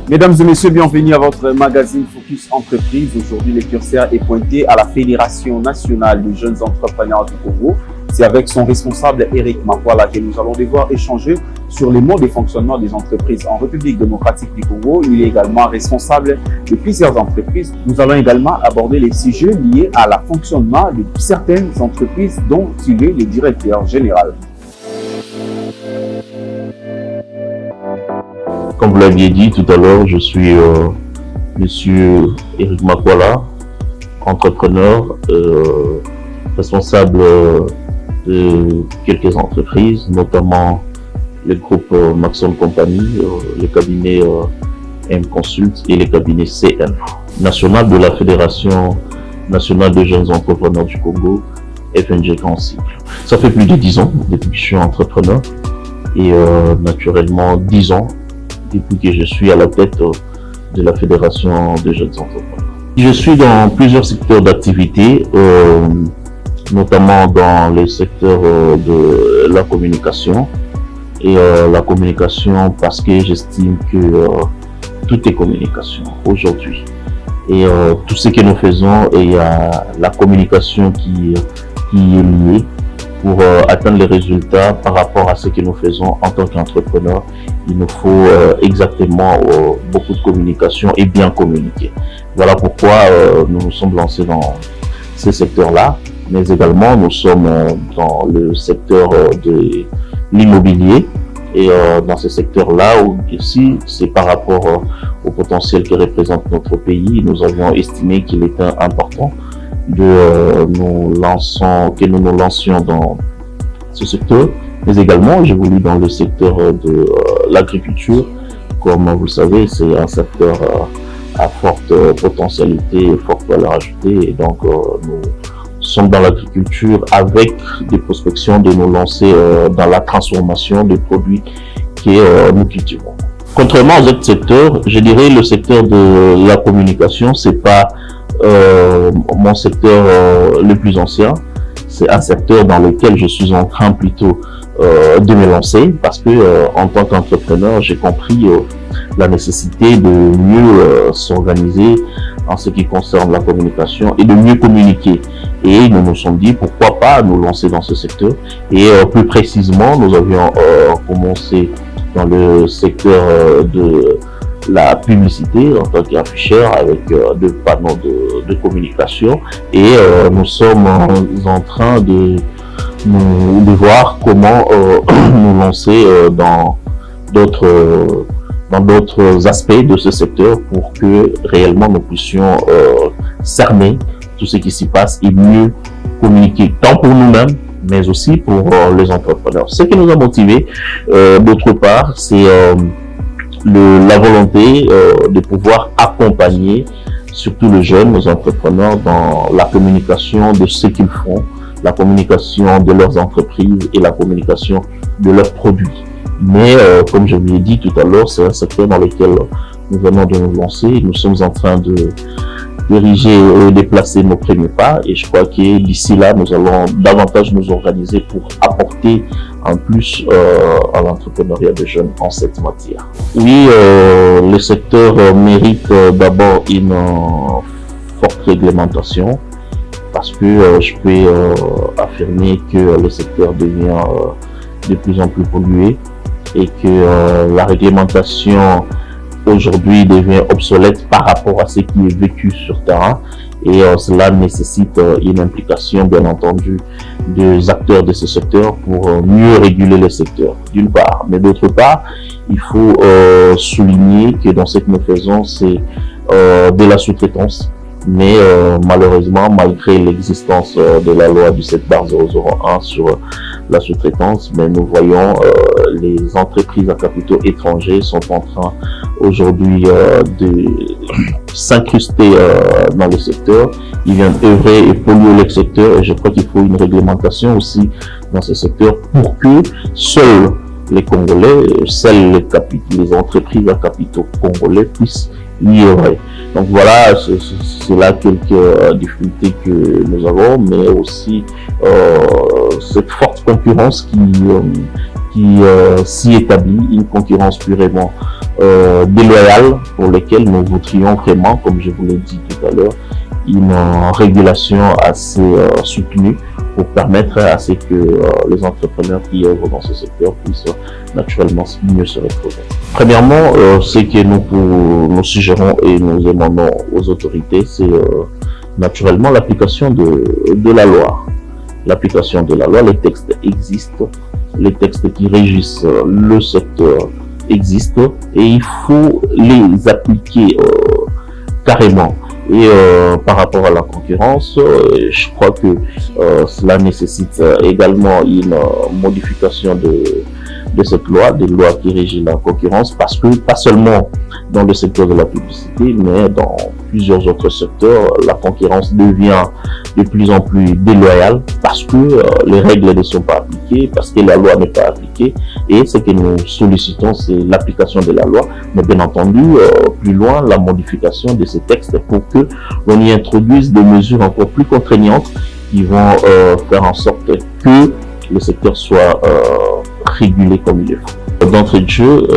Mesdames et messieurs, bienvenue à votre magazine Focus Entreprise. Aujourd'hui, le curseur est pointé à la Fédération nationale des jeunes entrepreneurs du Congo. C'est avec son responsable Eric Makwala que nous allons devoir échanger sur les modes de fonctionnement des entreprises en République démocratique du Congo. Il est également responsable de plusieurs entreprises. Nous allons également aborder les sujets liés à la fonctionnement de certaines entreprises dont il est le directeur général. Comme vous l'aviez dit tout à l'heure, je suis monsieur Eric Makwala, entrepreneur, responsable de quelques entreprises, notamment le groupe Maxon Company, le cabinet M Consult et le cabinet CN, national de la Fédération nationale des jeunes entrepreneurs du Congo, FNG Grand Cycle. Ça fait plus de 10 ans depuis que je suis entrepreneur et naturellement 10 ans depuis que je suis à la tête de la Fédération des jeunes entrepreneurs. Je suis dans plusieurs secteurs d'activité, notamment dans le secteur de la communication. Et la communication parce que j'estime que tout est communication aujourd'hui. Et tout ce que nous faisons, il y a la communication qui est liée pour atteindre les résultats par rapport à ce que nous faisons en tant qu'entrepreneur. Il nous faut exactement beaucoup de communication et bien communiquer. Voilà pourquoi nous nous sommes lancés dans ce secteur-là, mais également nous sommes dans le secteur de l'immobilier. Et dans ce secteur-là, aussi, c'est par rapport au potentiel que représente notre pays, nous avions estimé qu'il était important que nous nous lancions dans ce secteur, mais également j'évolue dans le secteur de l'agriculture. Comme vous le savez, c'est un secteur à forte potentialité et forte valeur ajoutée, et donc nous sommes dans l'agriculture avec des prospections de nous lancer dans la transformation des produits que nous cultivons. Contrairement aux autres secteurs, je dirais le secteur de la communication, c'est pas mon secteur le plus ancien. C'est un secteur dans lequel je suis en train plutôt de me lancer parce que en tant qu'entrepreneur, j'ai compris la nécessité de mieux s'organiser en ce qui concerne la communication et de mieux communiquer. Et nous nous sommes dit pourquoi pas nous lancer dans ce secteur. Et plus précisément, nous avions commencé dans le secteur de la publicité en tant qu'afficheur avec deux panneaux de communication, et nous sommes en train de voir comment nous lancer dans d'autres aspects de ce secteur pour que réellement nous puissions cerner tout ce qui s'y passe et mieux communiquer tant pour nous-mêmes mais aussi pour les entrepreneurs. Ce qui nous a motivés d'autre part, c'est la volonté de pouvoir accompagner surtout les jeunes, nos entrepreneurs, dans la communication de ce qu'ils font, la communication de leurs entreprises et la communication de leurs produits. Mais comme je vous l'ai dit tout à l'heure, c'est un secteur dans lequel nous venons de nous lancer. Nous sommes en train de diriger et déplacer nos premiers pas, et je crois que d'ici là, nous allons davantage nous organiser pour apporter en plus à l'entrepreneuriat des jeunes en cette matière. Oui, le secteur mérite d'abord une forte réglementation parce que je peux affirmer que le secteur devient de plus en plus pollué et que la réglementation aujourd'hui devient obsolète par rapport à ce qui est vécu sur terrain, et cela nécessite une implication bien entendu des acteurs de ce secteur pour mieux réguler le secteur d'une part, mais d'autre part il faut souligner que dans ce que nous faisons c'est de la sous-traitance, mais malheureusement malgré l'existence de la loi du 7/001 sur la sous-traitance, mais nous voyons les entreprises à capitaux étrangers sont en train aujourd'hui de s'incruster dans le secteur. Ils viennent œuvrer et polluer le secteur, et je crois qu'il faut une réglementation aussi dans ce secteur pour que seuls les Congolais, seules les entreprises à capitaux congolais puissent y œuvrer. Donc voilà, c'est là quelques difficultés que nous avons, mais aussi cette forte concurrence qui s'y établit, une concurrence purement déloyale pour laquelle nous voudrions vraiment, comme je vous l'ai dit tout à l'heure, une régulation assez soutenue pour permettre à ce que les entrepreneurs qui œuvrent dans ce secteur puissent naturellement mieux se retrouver. Premièrement, ce que nous suggérons et nous demandons aux autorités, c'est naturellement l'application de la loi. L'application de la loi, les textes existent, les textes qui régissent le secteur existent, et il faut les appliquer carrément. Et par rapport à la concurrence, je crois que cela nécessite également une modification de cette loi, des lois qui régissent la concurrence, parce que pas seulement dans le secteur de la publicité, mais dans plusieurs autres secteurs, la concurrence devient de plus en plus déloyale parce que les règles ne sont pas appliquées, parce que la loi n'est pas appliquée, et ce que nous sollicitons, c'est l'application de la loi, mais bien entendu, plus loin, la modification de ces textes pour que l'on y introduise des mesures encore plus contraignantes qui vont faire en sorte que le secteur soit régulé comme il le faut. D'entrée de jeu,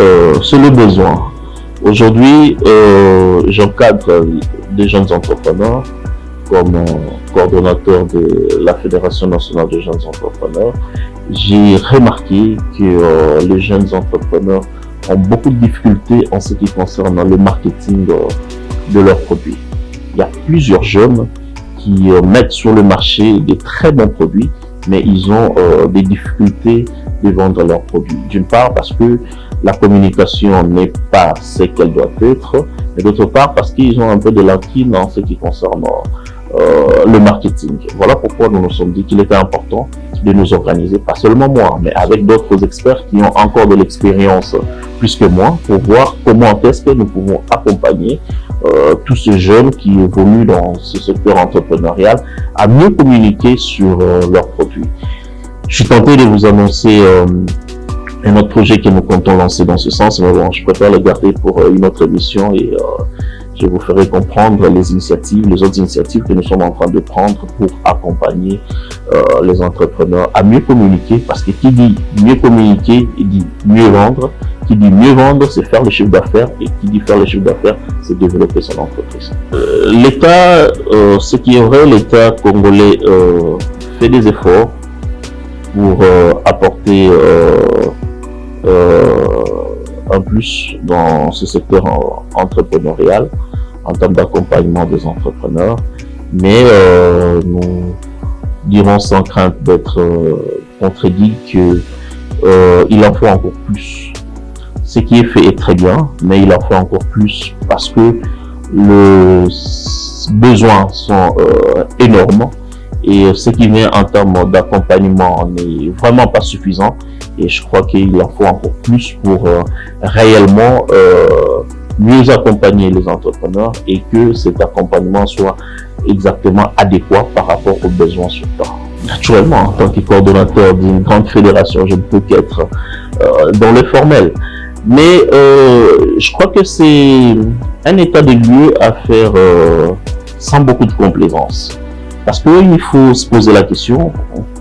c'est le besoin. Aujourd'hui, j'encadre des jeunes entrepreneurs comme coordonnateur de la Fédération nationale des jeunes entrepreneurs. J'ai remarqué que les jeunes entrepreneurs ont beaucoup de difficultés en ce qui concerne le marketing de leurs produits. Il y a plusieurs jeunes qui mettent sur le marché des très bons produits, mais ils ont des difficultés de vendre leurs produits. D'une part parce que la communication n'est pas ce qu'elle doit être, mais d'autre part parce qu'ils ont un peu de lacunes en ce qui concerne le marketing. Voilà pourquoi nous nous sommes dit qu'il était important de nous organiser, pas seulement moi, mais avec d'autres experts qui ont encore de l'expérience plus que moi, pour voir comment est-ce que nous pouvons accompagner tous ces jeunes qui évoluent dans ce secteur entrepreneurial à mieux communiquer sur leurs produits. Je suis tenté de vous annoncer un autre projet que nous comptons lancer dans ce sens, mais bon, je préfère le garder pour une autre émission, et je vous ferai comprendre les autres initiatives que nous sommes en train de prendre pour accompagner les entrepreneurs à mieux communiquer, parce que qui dit mieux communiquer, il dit mieux vendre. Qui dit mieux vendre, c'est faire le chiffre d'affaires, et qui dit faire le chiffre d'affaires, c'est développer son entreprise. L'État, ce qui est vrai, l'État congolais fait des efforts pour apporter un plus dans ce secteur entrepreneurial en termes d'accompagnement des entrepreneurs, mais nous dirons sans crainte d'être contredits qu'il en faut encore plus. Ce qui est fait est très bien, mais il en faut encore plus parce que les besoins sont énormes, et ce qui vient en termes d'accompagnement n'est vraiment pas suffisant, et je crois qu'il en faut encore plus pour réellement mieux accompagner les entrepreneurs, et que cet accompagnement soit exactement adéquat par rapport aux besoins sur le terrain. Naturellement, en tant que coordonnateur d'une grande fédération, je ne peux qu'être dans le formel. Mais je crois que c'est un état de lieu à faire sans beaucoup de complaisance. Parce qu'il faut se poser la question,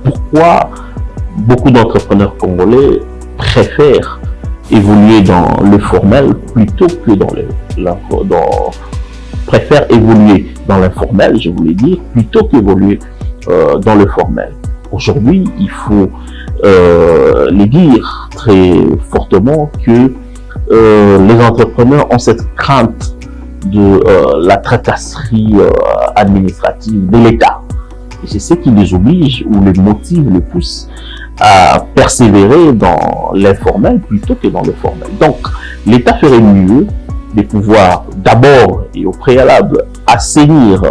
pourquoi beaucoup d'entrepreneurs congolais préfèrent évoluer dans le formel plutôt que préfèrent évoluer dans l'informel, je voulais dire, plutôt qu'évoluer dans le formel. Aujourd'hui, il faut le dire très fortement que les entrepreneurs ont cette crainte de la tracasserie administrative de l'État. Et c'est ce qui les oblige ou les motive le plus à persévérer dans l'informel plutôt que dans le formel. Donc, l'État ferait mieux de pouvoir d'abord et au préalable assainir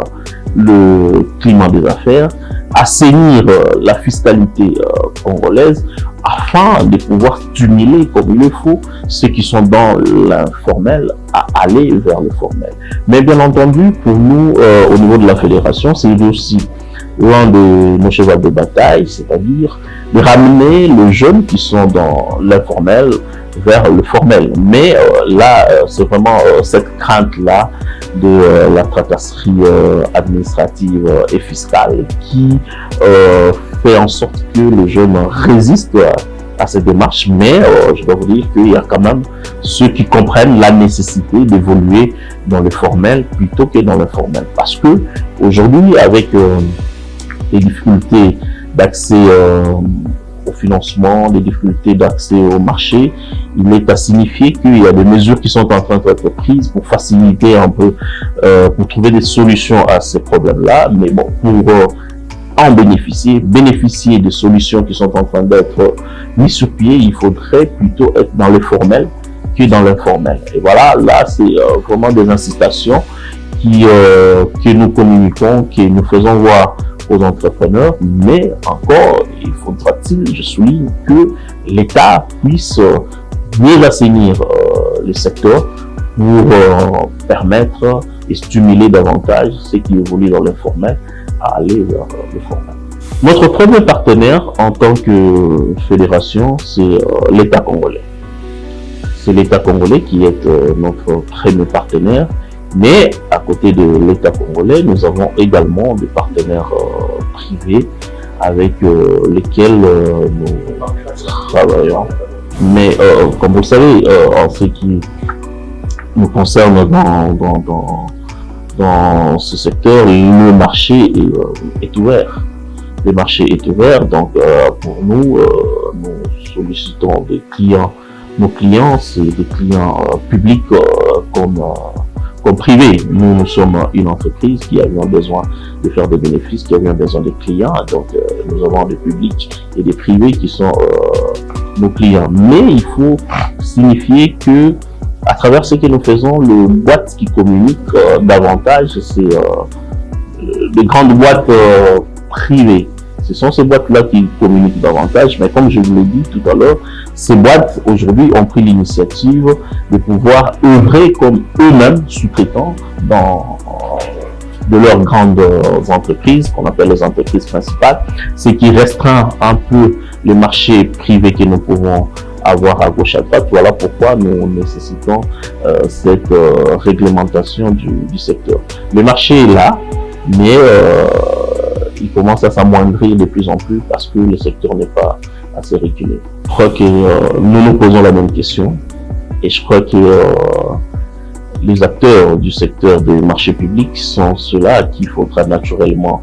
le climat des affaires, assainir la fiscalité congolaise afin de pouvoir stimuler comme il le faut ceux qui sont dans l'informel à aller vers le formel. Mais bien entendu, pour nous, au niveau de la fédération, c'est aussi l'un de nos chevaux de bataille, c'est-à-dire de ramener les jeunes qui sont dans l'informel vers le formel. Mais là, c'est vraiment cette crainte-là de la tracasserie administrative et fiscale qui fait en sorte que les jeunes résistent à cette démarche. Mais je dois vous dire qu'il y a quand même ceux qui comprennent la nécessité d'évoluer dans le formel plutôt que dans l'informel. Parce que aujourd'hui, avec les difficultés d'accès au financement, des difficultés d'accès au marché, il est à signifier qu'il y a des mesures qui sont en train d'être prises pour faciliter un peu, pour trouver des solutions à ces problèmes-là. Mais bon, pour en bénéficier des solutions qui sont en train d'être mises sur pied, il faudrait plutôt être dans le formel que dans l'informel. Et voilà, là, c'est vraiment des incitations que nous communiquons, que nous faisons voir aux entrepreneurs, mais encore, il faudra-t-il, je souligne, que l'État puisse mieux assainir le secteur pour permettre et stimuler davantage ceux qui évoluent dans l'informel à aller vers le formel. Notre premier partenaire en tant que fédération, c'est l'État congolais. C'est l'État congolais qui est notre premier partenaire. Mais à côté de l'État congolais, nous avons également des partenaires privés avec lesquels nous travaillons. Mais comme vous le savez, en ce qui nous concerne dans ce secteur, le marché est ouvert. Le marché est ouvert, donc pour nous, nous sollicitons des clients. Nos clients, c'est des clients publics comme privé. Nous sommes une entreprise qui a bien besoin de faire des bénéfices, qui a bien besoin de clients. Donc, nous avons des publics et des privés qui sont nos clients. Mais il faut signifier que, à travers ce que nous faisons, les boîtes qui communiquent davantage, c'est des grandes boîtes privées. Ce sont ces boîtes-là qui communiquent davantage, mais comme je vous l'ai dit tout à l'heure, ces boîtes aujourd'hui ont pris l'initiative de pouvoir œuvrer comme eux-mêmes sous-traitants de leurs grandes entreprises, qu'on appelle les entreprises principales, ce qui restreint un peu le marché privé que nous pouvons avoir à gauche à droite. Voilà pourquoi nous nécessitons cette réglementation du secteur. Le marché est là, mais il commence à s'amoindrir de plus en plus parce que le secteur n'est pas assez régulé. Je crois que nous nous posons la même question et je crois que les acteurs du secteur des marchés publics sont ceux-là à qui il faudra naturellement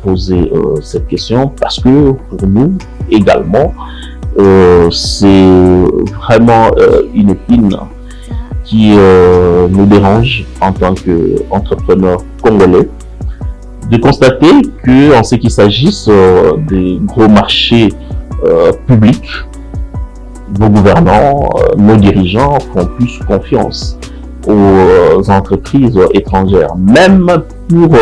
poser cette question, parce que pour nous également, c'est vraiment une épine qui nous dérange en tant qu'entrepreneurs congolais, de constater que en ce qui s'agisse des gros marchés publics, nos gouvernants, nos dirigeants font plus confiance aux entreprises étrangères, même pour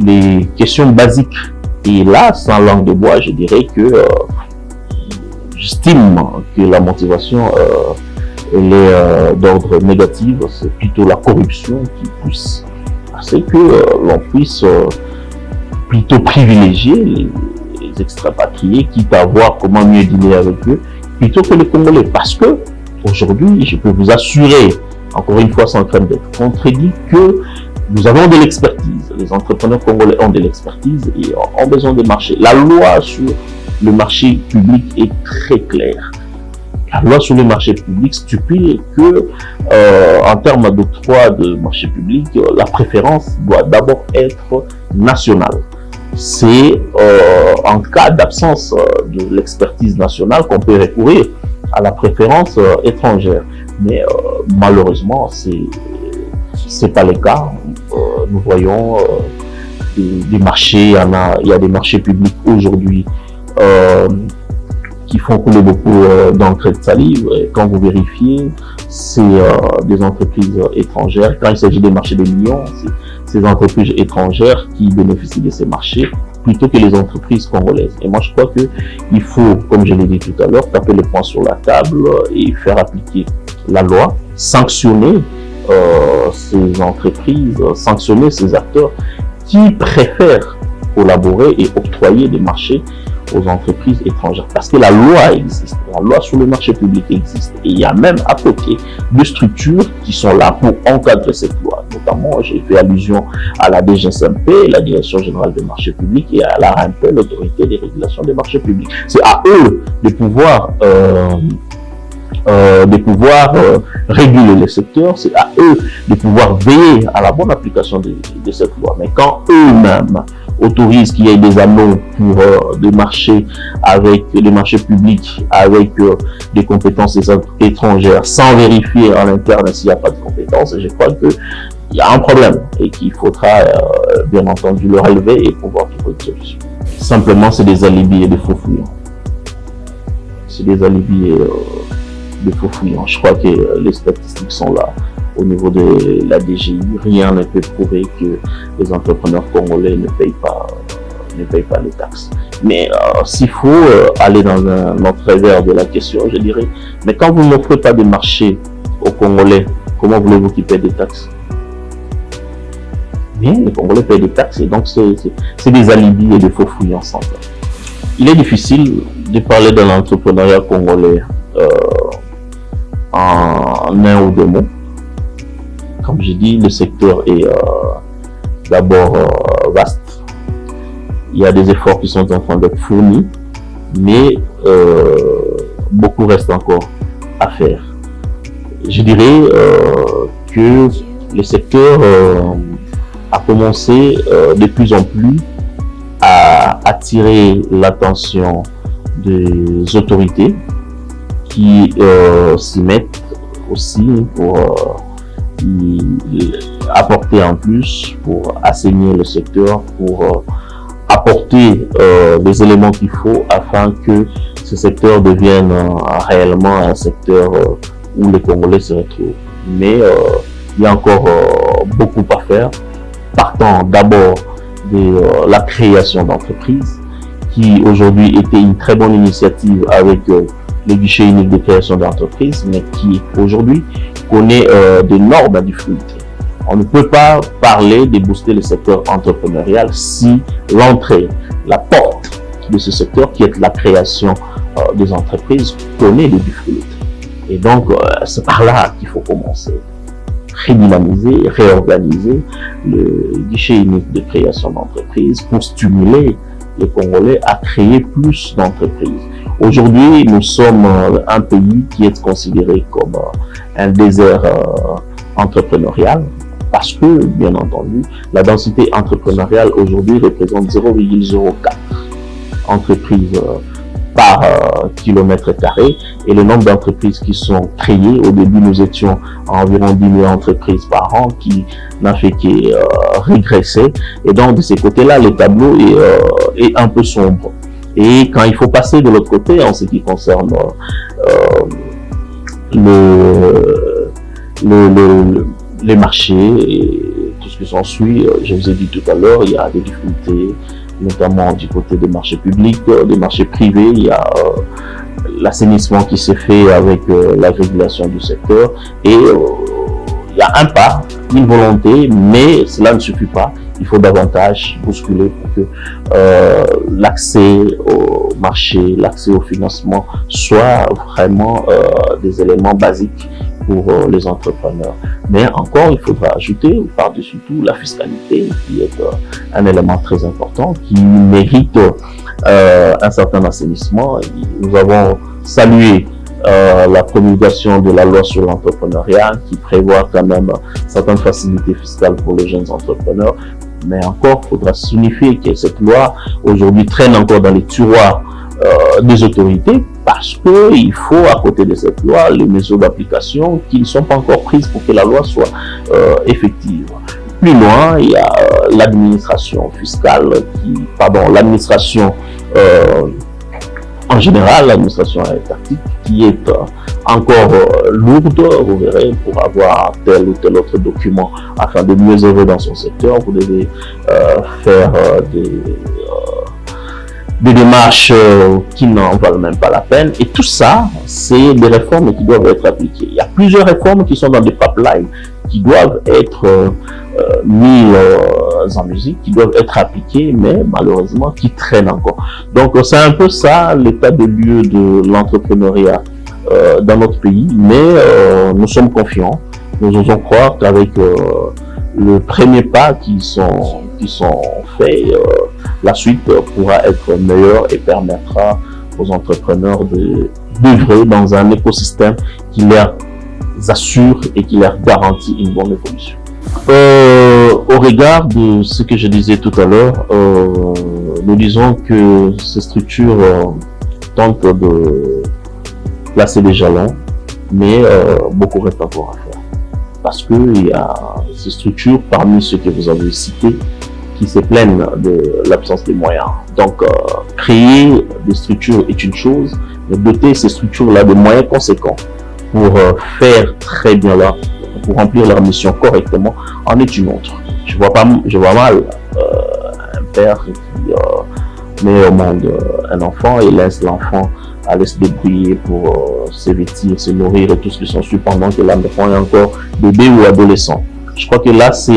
les questions basiques. Et là, sans langue de bois, je dirais que j'estime que la motivation elle est d'ordre négatif. C'est plutôt la corruption qui pousse à ce que l'on puisse plutôt privilégier les extrapatriés, quitte à voir comment mieux dîner avec eux, plutôt que les Congolais. Parce que aujourd'hui, je peux vous assurer, encore une fois sans crainte d'être contredit, que nous avons de l'expertise. Les entrepreneurs congolais ont de l'expertise et ont besoin de marché. La loi sur le marché public est très claire. La loi sur le marché public stipule que, en termes d'octroi de marché public, la préférence doit d'abord être nationale. C'est en cas d'absence de l'expertise nationale qu'on peut recourir à la préférence étrangère. Mais malheureusement, c'est pas le cas. Nous voyons des marchés, il y a des marchés publics aujourd'hui qui font couler beaucoup d'encre de salive. Et quand vous vérifiez, c'est des entreprises étrangères. Quand il s'agit des marchés des millions, c'est ces entreprises étrangères qui bénéficient de ces marchés plutôt que les entreprises congolaises. Et moi, je crois que il faut, comme je l'ai dit tout à l'heure, taper le poing sur la table et faire appliquer la loi, sanctionner ces entreprises, sanctionner ces acteurs qui préfèrent collaborer et octroyer des marchés aux entreprises étrangères. Parce que la loi existe, la loi sur le marché public existe. Et il y a même à côté deux structures qui sont là pour encadrer cette loi. Notamment, j'ai fait allusion à la DGSMP, la Direction Générale des Marchés Publics, et à la RMP, l'Autorité des Régulations des Marchés Publics. C'est à eux de pouvoir réguler le secteur, c'est à eux de pouvoir veiller à la bonne application de cette loi. Mais quand eux-mêmes autorisent qu'il y ait des annonces pour des marchés publics avec des compétences étrangères sans vérifier en interne s'il n'y a pas de compétences, je crois qu'il y a un problème et qu'il faudra bien entendu le relever et pouvoir trouver une solution. Simplement, c'est des alibis et des faux fouillants. C'est des alibis de faux fouillants. Je crois que les statistiques sont là. Au niveau de la DGI, rien ne peut prouver que les entrepreneurs congolais ne payent pas les taxes. Mais s'il faut aller dans un autre revers de la question, je dirais, mais quand vous n'offrez pas de marché aux Congolais, comment voulez-vous qu'ils paient des taxes? Mais les Congolais payent des taxes et donc c'est des alibis et des faux fouillants sans plan. Il est difficile de parler de l'entrepreneuriat congolais en un ou deux mots. Comme je dis, le secteur est d'abord vaste. Il y a des efforts qui sont en train d'être fournis, mais beaucoup reste encore à faire. Je dirais que le secteur a commencé de plus en plus à attirer l'attention des autorités qui s'y mettent aussi pour apporter en plus, pour assainir le secteur, pour apporter des éléments qu'il faut afin que ce secteur devienne réellement un secteur où les Congolais se retrouvent. Mais il y a encore beaucoup à faire, partant d'abord de la création d'entreprises, qui aujourd'hui était une très bonne initiative avec le guichet unique de création d'entreprises, mais qui aujourd'hui connaît d'énormes difficultés. On ne peut pas parler de booster le secteur entrepreneurial si l'entrée, la porte de ce secteur qui est la création des entreprises connaît des difficultés. Et donc, c'est par là qu'il faut commencer. Redynamiser, réorganiser le guichet unique de création d'entreprises pour stimuler les Congolais à créer plus d'entreprises. Aujourd'hui, nous sommes un pays qui est considéré comme un désert entrepreneurial parce que, bien entendu, la densité entrepreneuriale aujourd'hui représente 0,04 entreprises par kilomètre carré et le nombre d'entreprises qui sont créées, au début nous étions à environ 10 000 entreprises par an, qui n'a fait que régresser, et donc de ces côtés-là le tableau est un peu sombre. Et quand il faut passer de l'autre côté en ce qui concerne les marchés et tout ce qui s'ensuit, je vous ai dit tout à l'heure, il y a des difficultés notamment du côté des marchés publics, des marchés privés. Il y a l'assainissement qui s'est fait avec la régulation du secteur et il y a un pas, une volonté, mais cela ne suffit pas. Il faut davantage bousculer pour que l'accès au marché, l'accès au financement soit vraiment des éléments basiques pour les entrepreneurs. Mais encore, il faudra ajouter par-dessus tout la fiscalité, qui est un élément très important, qui mérite un certain assainissement. Nous avons salué la promulgation de la loi sur l'entrepreneuriat, qui prévoit quand même certaines facilités fiscales pour les jeunes entrepreneurs. Mais encore, il faudra signifier que cette loi aujourd'hui traîne encore dans les tiroirs des autorités, parce qu'il faut, à côté de cette loi, les mesures d'application qui ne sont pas encore prises pour que la loi soit effective. Plus loin, il y a l'administration fiscale, l'administration en général, l'administration étatique qui est encore lourde, vous verrez, pour avoir tel ou tel autre document afin de mieux œuvrer dans son secteur. Vous devez faire des démarches qui n'en valent même pas la peine. Et tout ça, c'est des réformes qui doivent être appliquées. Il y a plusieurs réformes qui sont dans des pipelines, qui doivent être mises en musique, qui doivent être appliquées, mais malheureusement qui traînent encore. Donc c'est un peu ça l'état de lieu de l'entrepreneuriat dans notre pays, mais nous sommes confiants. Nous osons croire qu'avec le premier pas qui sont faits, la suite pourra être meilleure et permettra aux entrepreneurs d'œuvrer dans un écosystème qui leur assure et qui leur garantit une bonne évolution. Au regard de ce que je disais tout à l'heure, nous disons que ces structures tentent de placer des jalons, mais beaucoup reste encore à faire. Parce qu'il y a ces structures, parmi ceux que vous avez cités, qui se plaignent de l'absence de moyens. Donc, créer des structures est une chose, mais doter ces structures-là de moyens conséquents pour faire très bien pour remplir leur mission correctement, en est une autre. Je vois mal un père qui met au monde un enfant et laisse l'enfant aller se débrouiller pour se vêtir, se nourrir et tout ce qui s'ensuit pendant que l'enfant est encore bébé ou adolescent. Je crois que là, ça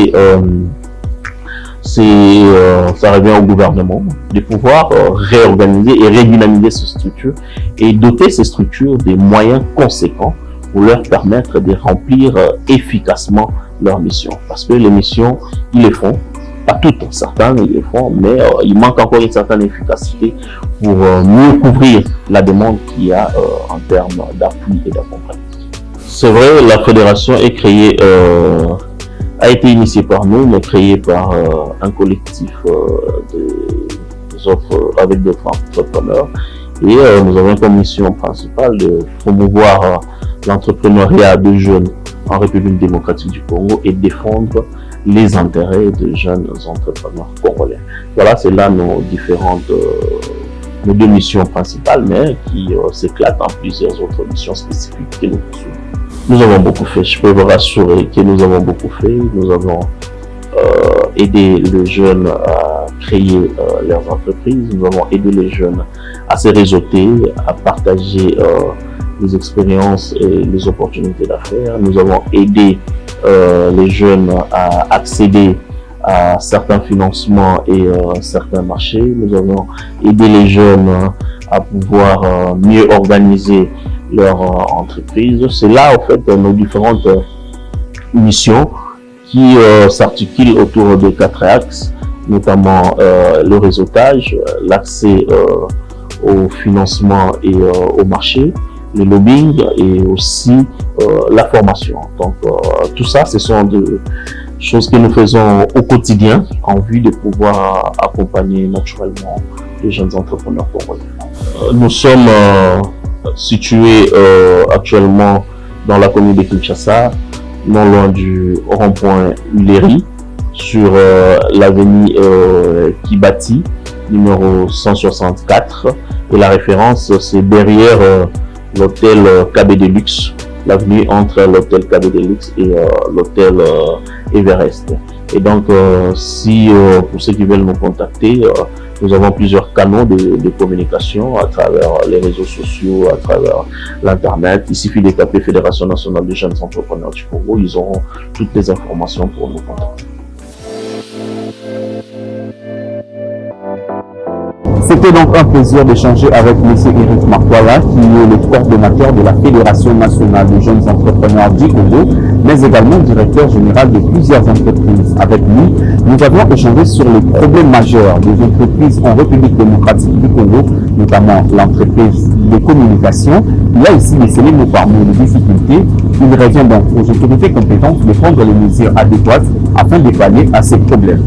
revient au gouvernement de pouvoir réorganiser et redynamiser ces structures et doter ces structures des moyens conséquents pour leur permettre de remplir efficacement leur mission. Parce que les missions, ils les font, pas toutes, certains ils les font, mais il manque encore une certaine efficacité pour mieux couvrir la demande qu'il y a en termes d'appui et d'accompagnement. C'est vrai, la fédération est créée, a été initiée par nous, mais créée par un collectif avec d'autres entrepreneurs. Et nous avons comme mission principale de promouvoir l'entrepreneuriat de jeunes en République démocratique du Congo et défendre les intérêts de jeunes entrepreneurs congolais. Voilà, c'est là nos deux missions principales, mais qui s'éclatent en plusieurs autres missions spécifiques que nous poursuivons. Nous avons beaucoup fait, je peux vous rassurer que nous avons beaucoup fait. Nous avons aidé les jeunes à créer leurs entreprises, nous avons aidé les jeunes à se réseauter, à partager les expériences et les opportunités d'affaires. Nous avons aidé les jeunes à accéder à certains financements et certains marchés. Nous avons aidé les jeunes à pouvoir mieux organiser leur entreprise. C'est là, en fait, nos différentes missions qui s'articulent autour de 4 axes, notamment le réseautage, l'accès au financement et au marché, le lobbying et aussi la formation. Donc tout ça, ce sont des choses que nous faisons au quotidien en vue de pouvoir accompagner naturellement les jeunes entrepreneurs congolais. Nous sommes situés actuellement dans la commune de Kinshasa, non loin du rond-point Uleri, sur l'avenue Kibati, numéro 164. Et la référence, c'est derrière l'hôtel KB Deluxe, l'avenue entre l'hôtel KB Deluxe et l'hôtel Everest. Et donc, si pour ceux qui veulent nous contacter, nous avons plusieurs canaux de communication à travers les réseaux sociaux, à travers l'internet. Il suffit de taper Fédération nationale des jeunes entrepreneurs du Congo, ils auront toutes les informations pour nous contacter. C'était donc un plaisir d'échanger avec M. Éric Makwala, qui est le coordonnateur de la Fédération nationale des jeunes entrepreneurs du Congo, mais également directeur général de plusieurs entreprises. Avec lui, nous avons échangé sur les problèmes majeurs des entreprises en République démocratique du Congo, notamment l'entreprise de communication. Il a ici décelé parmi les difficultés. Il revient donc aux autorités compétentes de prendre les mesures adéquates afin de pallier à ces problèmes.